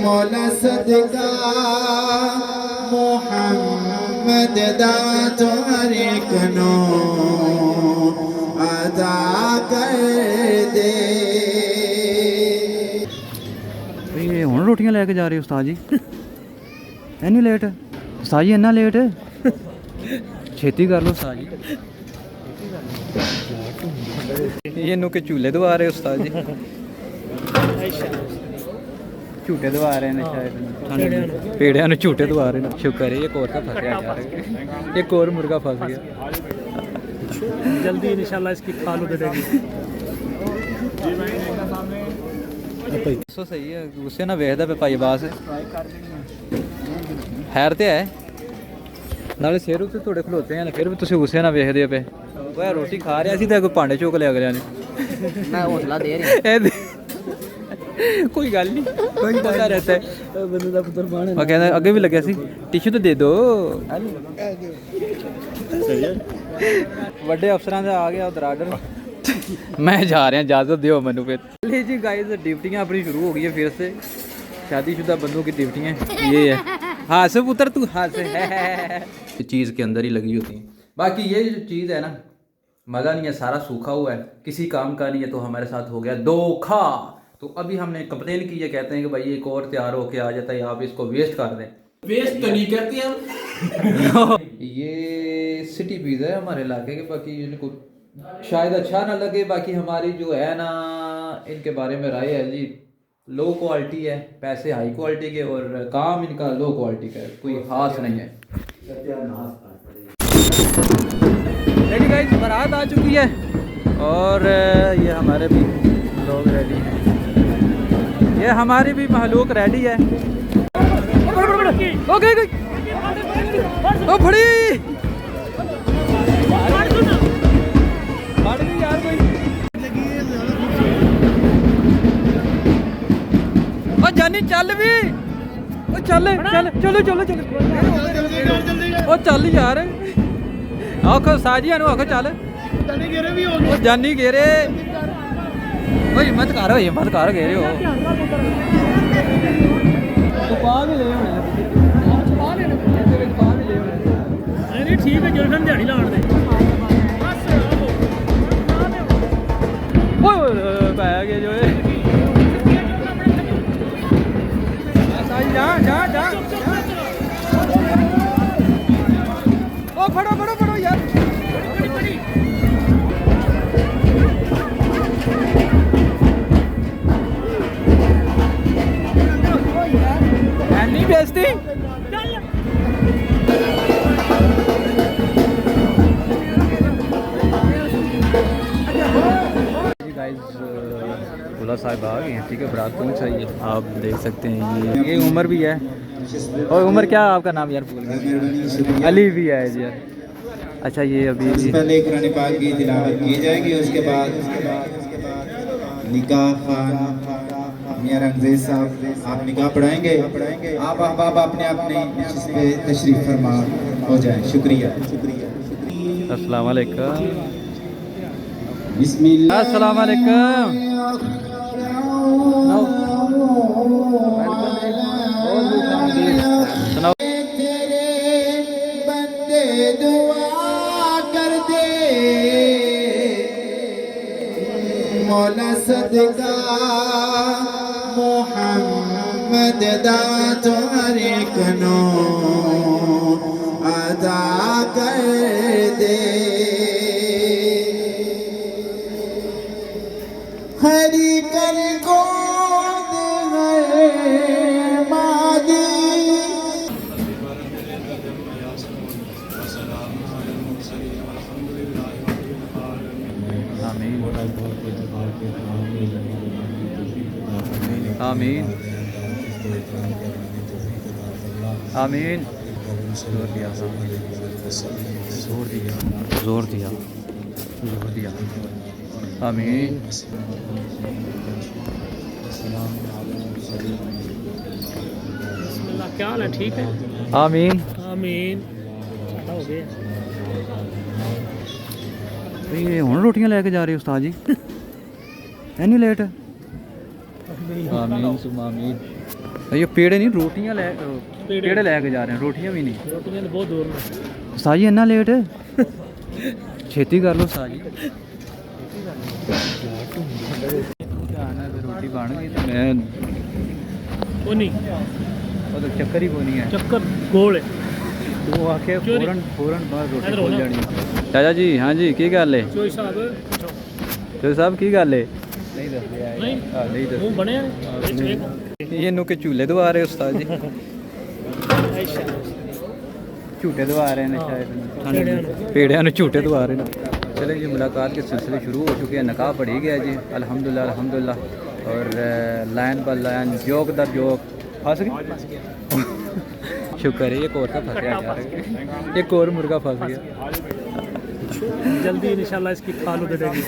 मौला सदका मोहम्मद दा हर एक नो अदा कर दे। ये हुण रोटियां लैके जा रहे हो उस्ताद जी? इन्नी लेट उस्ताद जी, इन्ना लेट? छेती कर लो उस्ताद जी। ये नु के झूले दवा रहे उस्ताद जी? झूठे दवा रहे हैं शायद, पेड़िया ने झूठे दवा रहे हैं। शुक्र है एक और का फंस गया यार, एक और मुर्गा फंस गया। जल्दी इंशाल्लाह इसकी खालू दे देंगे। सो सही है, गुस्से ना वेखदा पे भाई बास खैर ते है नाले सिर उत्ते थोड़े खलोते हैं, फिर भी तुम गुस्से ना वेखदे पे। ओए रोटी खा रहा सी ते कोई भांडे चुक लिया अगलिया ने। मैं हौसला दे रही कोई गल नहीं, कोई पता रहता है बंदे दा पुत्र बाण। मैं कहंदा अगे भी लग्या सी, टिश्यू तो दे दो। बड़े अफसरां दा आ गया उधर आर्डर। मैं जा रहा, इजाजत दो मैनू फिर। ले जी गाइस, ड्यूटियां अपनी शुरू हो गई है फिर से। शादीशुदा बंदों की ड्यूटियां ये है। हंस पुत्र तू हंस है। चीज़ के अंदर ही लगी होती है। बाकी ये जो चीज़ है ना, मज़ा नहीं है, सारा सूखा हुआ है, किसी काम का नहीं है, तो हमारे साथ हो गया धोखा। तो अभी हमने कंप्लेन की है, कहते हैं कि भाई एक और तैयार होके आ जाता है, आप इसको वेस्ट कर दें। वेस्ट तो नहीं करते हम। ये सिटी पिज़्ज़ा है हमारे इलाके के, बाकी इनको शायद अच्छा ना लगे। बाकी हमारी जो है ना, इनके बारे में राय है जी, लो क्वालिटी है, पैसे हाई क्वालिटी के और काम इनका लो क्वालिटी का है, कोई खास नहीं है। रेडी गाइस, बारात आ चुकी है और ये हमारे भी लोग रेडी हैं, ये हमारी भी महलूक रेडी है। ओके ओ फड़ी यार कोई ओ जानी चल भी, ओ चल चल चलो चलो चलो ओ चल यार। आखो साजिया नु आखो चल, जानी घेरे। ओ हिम्मत कर घेरे हो। तो पा भी ले होने, नहीं ठीक है, जल्दी दिहाड़ी लाण दे। पै गए जो जा जा जा। ओ फड़ो फड़ो फड़ो यार। नहीं बेचती उला साहब आ गए हैं, ठीक है, बारात पहुंच आई है, आप देख सकते हैं। ये उमर भी है। और उमर क्या आपका नाम यार भूल गया? अली भी है जी यार। अच्छा ये अभी पहले कुरान पाक की तिलावत की जाएगी, उसके बाद निकाह खान मियां रंगज़ेज़ साहब आप निकाह पढ़ाएंगे। आप अहबाब अपने अपने पे तशरीफ फरमा हो जाए। शुक्रिया। अस्सलाम वालेकुम। बिस्मिल्लाह। अस्सलाम वालेकुम। तेरे बंदे दुआ कर दे मौला सदका मोहम्मद दा हर एक नो अदा कर दे। हरी कर गोद मादी। आमीन आमीन। जोर दिया जोर दिया जोर दिया जोर दिया। आमीन। क्या हाल है? ठीक है। आमीन आमीन। हो गया। ये हुण रोटियां लेके जा रहे हो उस्ताद जी? इन्नी लेट? आमीन सुमा आमीन। ये पेड़े नहीं रोटियां ले पेड़े लेके जा रहे हैं, रोटियां भी नहीं। रोटियां तो बहुत दूर में। उस्ताद जी इन्ना लेट छेती कर लो उस्ताद जी। रोटी बन गई तो मैं वो नहीं, वो तो चक्कर ही कोई नहीं है, चक्कर गोल है। तू आके फौरन फौरन बाहर रोटी इधर खोल होना। जानी। चाचा जी हाँ जी की गल है? चोई साहब चो साहब की गल है? नहीं दस नहीं नहीं दस मुंह बने हैं। ये नु के झूले दवा रहे उस्ताद जी, झूठे दवा रहे हैं शायद, पेड़िया ने झूठे दवा रहे हैं। चले जी मुलाकात के सिलसिले शुरू हो चुके हैं, नकाह पढ़ ही गया जी अल्हम्दुलिल्लाह अल्हम्दुलिल्लाह। और लाइन बाय लाइन जोक दर जोक फंस गए। शुक्र है एक और का फंस गया यार, एक और मुर्गा फंस गया। जल्दी इंशाल्लाह इसकी खालू दे देगी।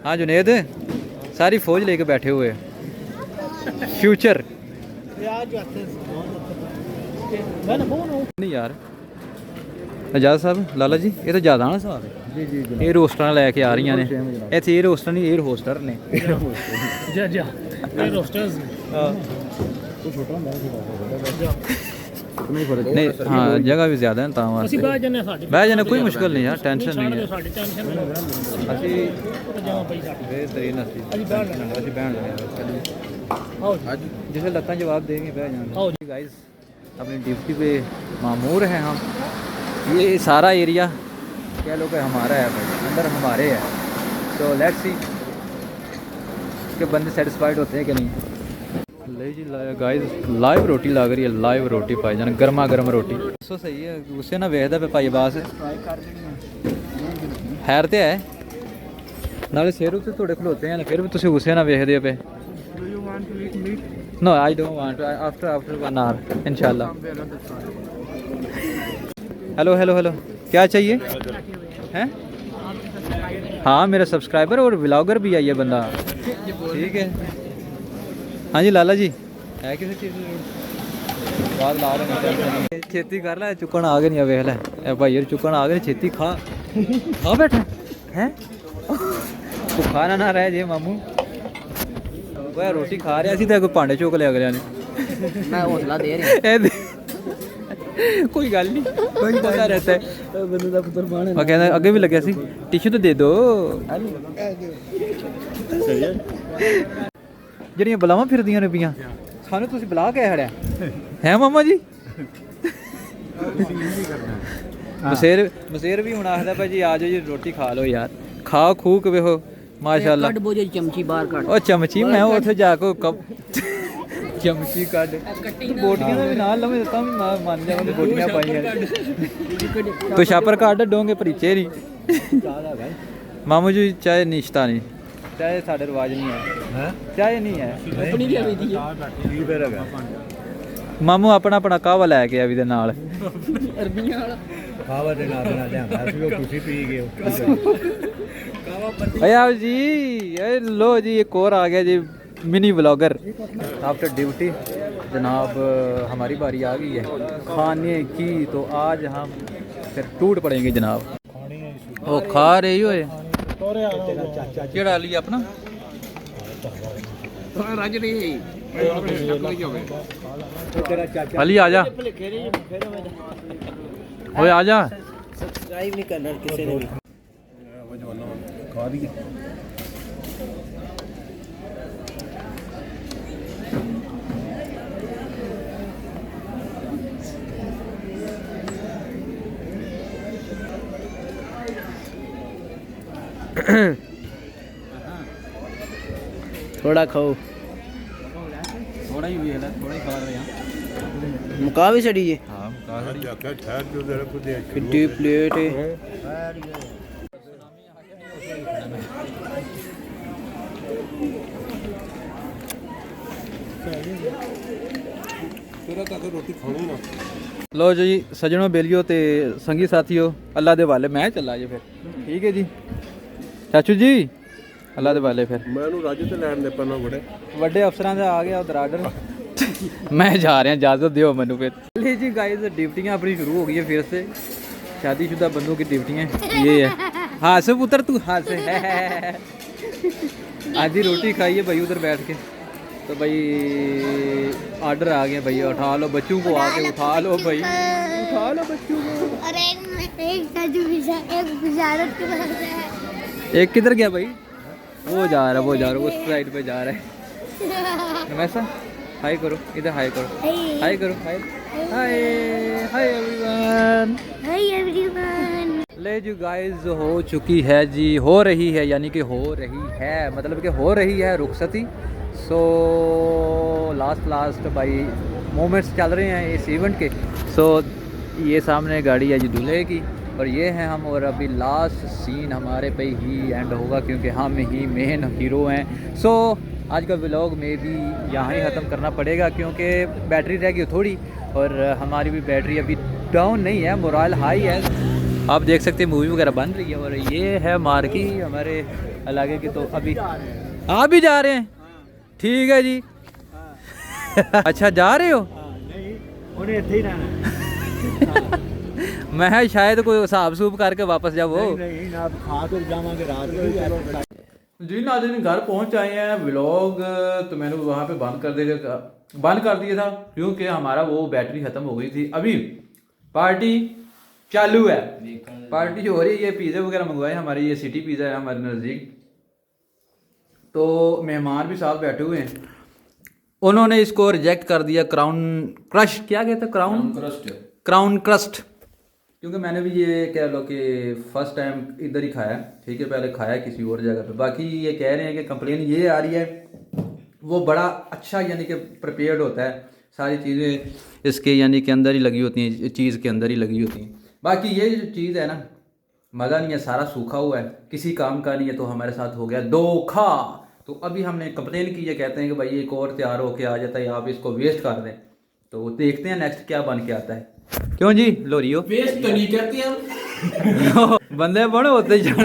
हाँ जुनेद सारी फौज लेके बैठे हुए फ्यूचर नहीं यार। आजाद साहब लाला जी ये तो ज़्यादा ना साहब है जी एयर होस्टर लैके आ रही ने इतने एयर होस्टर नहीं एयर होस्टर ने जा जा ये रोस्टर्स नहीं हाँ जगह भी ज़्यादा है ਤਾਂ ਅਸੀਂ ਬਹਿ ਜੰਨੇ ਸਾਡੀ ਬਹਿ ਜਾਣਾ ਕੋਈ ਮੁਸ਼ਕਲ ਨਹੀਂ ਯਾਰ ਟੈਨਸ਼ਨ ਨਹੀਂ ਹੈ ਸਾਡੀ ਟੈਨਸ਼ਨ ਨਹੀਂ ਅਸੀਂ ਜਮਾ ਪਈ ਸਾਡੀ ਇਹ ਤਰੀਨ ਅਸੀਂ ਬਹਿ ਲੈਣਾ ਅਸੀਂ ਬਹਿਣ ਲਗੇ आओ जिसे लत्ता जवाब देंगे बह जाना। आओ गाइस अपनी ड्यूटी पे मामूर हैं हम, ये सारा एरिया क्या लोग हमारा है भाई, अंदर हमारे है। तो लेट्स सी कि बंदे सेटिस्फाइड होते हैं कि नहीं। ले जी गाइस लाइव रोटी लग रही है, लाइव रोटी पाई जाना गर्मा गर्म रोटी। सो सही है गुस्से ना वेखदा पे भाई बास खैर तो है नाले सिर उत्ते थोड़े खलोते हैं फिर भी तुम गुस्से ना वेखदे पे। No, I don't want to. After 1 hour, इंशाल्लाह। हेलो हेलो हेलो क्या चाहिए हैं? हाँ मेरा सब्सक्राइबर और व्लॉगर भी है ये बंदा, ठीक है। हाँ जी लाला जी है किसी चीज़ बात ला रहे छेती कर ला चुकन आ गए नहीं वेख लै भाई चुकन आ गए छेती खा खा बैठा हैं तू खाना ना रह जे मामू वो रोटी खा रहा सी तो कोई भांडे चुक लिया अगलिया ने मैं हौसला दे रही कोई गल नहीं कोई पता रहता है बंदे दा पुत्र माने मैं कहंदा अगे भी लग्या सी टिश्यू तो दे दो ਜਿਹੜੀਆਂ ਬਲਾਵਾਂ ਫਿਰਦੀਆਂ ਨੇ ਪੀਆਂ ਸਾਨੂੰ ਤੁਸੀਂ ਬੁਲਾ ਕੇ ਖੜਿਆ ਹੈ ਮਾਮਾ ਜੀ ਮਸੇਰ ਵੀ ਹੁਣ ਆਖਦਾ ਭਾਜੀ ਆ ਜਾਓ ਜੀ ਰੋਟੀ ਖਾ ਲਓ ਯਾਰ ਖਾ ਖੂ ਕੇ ਵੇਖੋ माशाल्लाह कट बोझे चमची बाहर काट ओ चमची मैं उथे जाके कब चमची काट बोटियां भी नाल लवे ता भी मान जावे बोटियां पाई तो छापर काट डोंगे परीचे नहीं मामू जी चाय निश्ता नहीं चाय साडे रिवाज नहीं है चाय नहीं है अपनी भी अभी दी मामू अपना अपना कावा लैके आ भी दे नाल अरबियां वाला ਕਾਵਾ ਦੇ ਨਾਲ ਲਿਆਂਦਾ ਸੀ ਉਹ ਤੁਸੀਂ ਪੀ ਗਏ भैया जी ये लो जी एक और आ गया जी मिनी व्लॉगर आफ्टर ड्यूटी जनाब हमारी बारी आ गई है खाने की। तो आज हम फिर टूट पड़ेंगे जनाब। वो खा रही हो केड़ा लिया अपना रज रही अली आजा ओए आजा सब्सक्राइब नहीं करना किसी ने भी ਖਾ ਦੀ थोड़ा खाओ थोड़ा ही भी है थोड़ा ही खा रहे हैं मुका भी छड़ी है हां मुका ਠਹਿਰ ਜੋ ਜਰਾ ਕੋ ਦੇ कितनी प्लेट है ਤੇਰਾ ਤਾਂ ਰੋਟੀ ਖਾਣੀ ਨਾ लो जी सजनों बेलियो ते संगी साथियों अल्लाह दे वाले मैं चला जे फिर ठीक है जी चाचू जी अल्लाह दे वाले फिर ਮੈਂ ਉਹਨੂੰ ਰਾਜੇ ਤੇ ਲੈਣ ਦੇ ਪੈਣਾ ਬੜੇ ਵੱਡੇ ਅਫਸਰਾਂ ਦਾ ਆ ਗਿਆ ਉਧਰ ਆਰਡਰ मैं जा रहा इजाज़त दियो मैनू फिर ले जी गाइस ड्यूटियाँ अपनी शुरू हो गई है फिर से शादीशुदा बंदों की ड्यूटियाँ ये है हंस पुत्र तू हंस है आधी रोटी खाई है भाई उधर बैठ के। तो भाई ऑर्डर आ गया भैया, उठा लो बच्चों को, आके उठा लो भाई, उठा लो बच्चों को। और एक किधर गया भाई? वो जा रहा है उस साइड पे जा रहा है। वैसा हाय करो, इधर हाय करो, हाय करो, हाय हाय हाय एवरीवन, हाय एवरीवन। ले जी गाइस हो चुकी है जी, हो रही है, यानी कि हो रही है, मतलब कि हो रही है रुखसती। सो लास्ट भाई मोमेंट्स चल रहे हैं इस इवेंट के। सो ये सामने गाड़ी है जी दूल्हे की, और ये हैं हम, और अभी लास्ट सीन हमारे पे ही एंड होगा क्योंकि हम ही मेन हीरो हैं। सो आज का व्लॉग में भी यहाँ ही ख़त्म करना पड़ेगा क्योंकि बैटरी रह गई थोड़ी, और हमारी भी बैटरी अभी डाउन नहीं है, मोरल हाई है। आप देख सकते हैं मूवी वगैरह बन रही है। और ये है मार्की हमारे इलाके की। तो अभी आप भी जा रहे हैं? ठीक है जी। अच्छा जा रहे हो? उन्हें इत्थे ही रहना। मैं शायद कोई हिसाब सूब करके वापस जाओ। नहीं ना, खा कर जावांगे रात जी नाज़रीन, घर पहुंच आए हैं। व्लॉग तो मैंने वहाँ पे बंद कर दिया था क्योंकि हमारा वो बैटरी ख़त्म हो गई थी। अभी पार्टी चालू है, पार्टी जो हो रही है, ये पिज़्ज़ा वगैरह मंगवाए हमारे, ये सिटी पिज़्ज़ा है हमारे नज़दीक। तो मेहमान भी साथ बैठे हुए हैं, उन्होंने इसको रिजेक्ट कर दिया। क्राउन क्रश, क्या कहते हैं, क्राउन क्रस्ट, क्योंकि मैंने भी ये कह लो कि फर्स्ट टाइम इधर ही खाया, ठीक है, पहले खाया किसी और जगह पे। बाकी ये कह रहे हैं कि कंप्लेन ये आ रही है, वो बड़ा अच्छा यानी कि प्रिपेयर्ड होता है, सारी चीज़ें इसके यानी कि अंदर ही लगी होती हैं, चीज़ के अंदर ही लगी होती हैं। बाकी ये जो चीज़ है ना, मज़ा नहीं है, सारा सूखा हुआ है, किसी काम का नहीं है। तो हमारे साथ हो गया धोखा। तो अभी हमने कंप्लेन की है, कहते हैं कि भाई एक और तैयार होके आ जाता है, आप इसको वेस्ट कर दें। तो देखते हैं नेक्स्ट क्या बन के आता है। क्यों जी लोरियो? वेस्ट तो नहीं करते हम। बंदे बड़े होते जाना।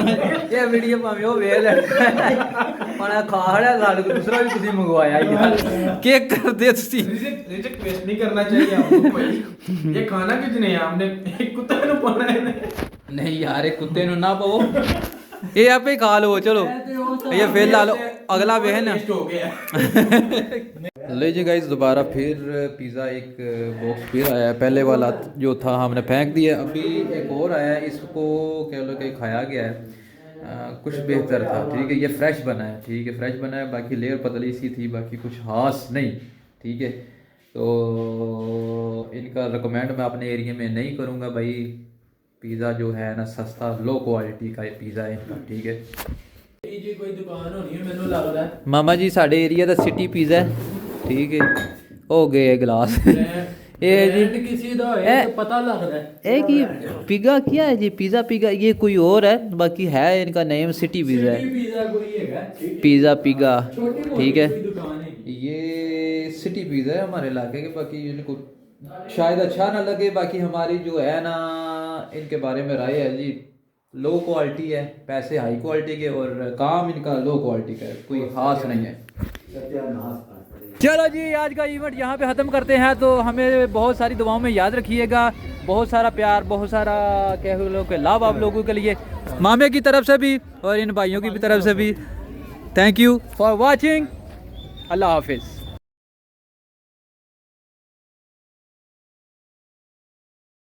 ये वीडियो भाਵੇਂ ਉਹ ਵੇਖ ਲੈ ਪਰ ਖਾ ਲਿਆ ਸਾਡੇ ਕੋਲ दूसरा भी ਤੁਸੀਂ ਮੰਗਵਾਇਆ यार, क्या करते ਤੁਸੀਂ? रिजेक्ट वेस्ट नहीं करना चाहिए आपको भाई। ये खाना किसने है? हमने एक कुत्ते को पाना है। नहीं यार, एक कुत्ते ਨੂੰ ਨਾ ਪਾਓ, ਇਹ ਆਪੇ ਹੀ ਖਾ ਲਓ। ਚਲੋ ये फिर ला लो, अगला वे है ना। हो गया। ले जी गाइस, दोबारा फिर पिज़्ज़ा एक बॉक्स फिर आया है। पहले वाला जो था हमने फेंक दिया, अभी एक और आया है, इसको कह लो कि खाया गया है। कुछ बेहतर था, ठीक है, ये फ्रेश बना है, ठीक है, फ्रेश बना है। बाकी लेयर पतली सी थी, बाकी कुछ खास नहीं, ठीक है। तो इनका रिकमेंड मैं अपने एरिया में नहीं करूँगा भाई। पिज़्ज़ा जो है ना सस्ता लो क्वालिटी का पिज़्ज़ा है इनका, ठीक है। कोई दुकान होनी है मैंने लगता है। मामा जी साढ़े एरिया का सिटी पिज़्ज़ा है, ठीक है। हो गए गिलास ये जी किसी दा है तो पता लगता है। एक ही पिज़्ज़ा क्या है जी, पिज़्ज़ा पिज़्ज़ा ये कोई और है, बाकी है इनका नेम सिटी पिज़्ज़ा है, पिज़्ज़ा कोई हैगा पिज़्ज़ा पिज़्ज़ा, ठीक है। दुकान है। ये सिटी पिज़्ज़ा है हमारे इलाके के। बाकी इनको शायद अच्छा ना लगे, बाकी हमारी जो है ना इनके बारे में राय है जी, लो क्वालिटी है, पैसे हाई क्वालिटी के, और काम इनका लो क्वालिटी का है, कोई खास नहीं है। चलो जी, आज का इवेंट यहाँ पे ख़त्म करते हैं। तो हमें बहुत सारी दुआओं में याद रखिएगा, बहुत सारा प्यार, बहुत सारा कह लो कि लाभ आप लोगों के लिए, मामे की तरफ से भी और इन भाइयों की भी तरफ से भी। Thank you for watching. अल्लाह हाफिज़।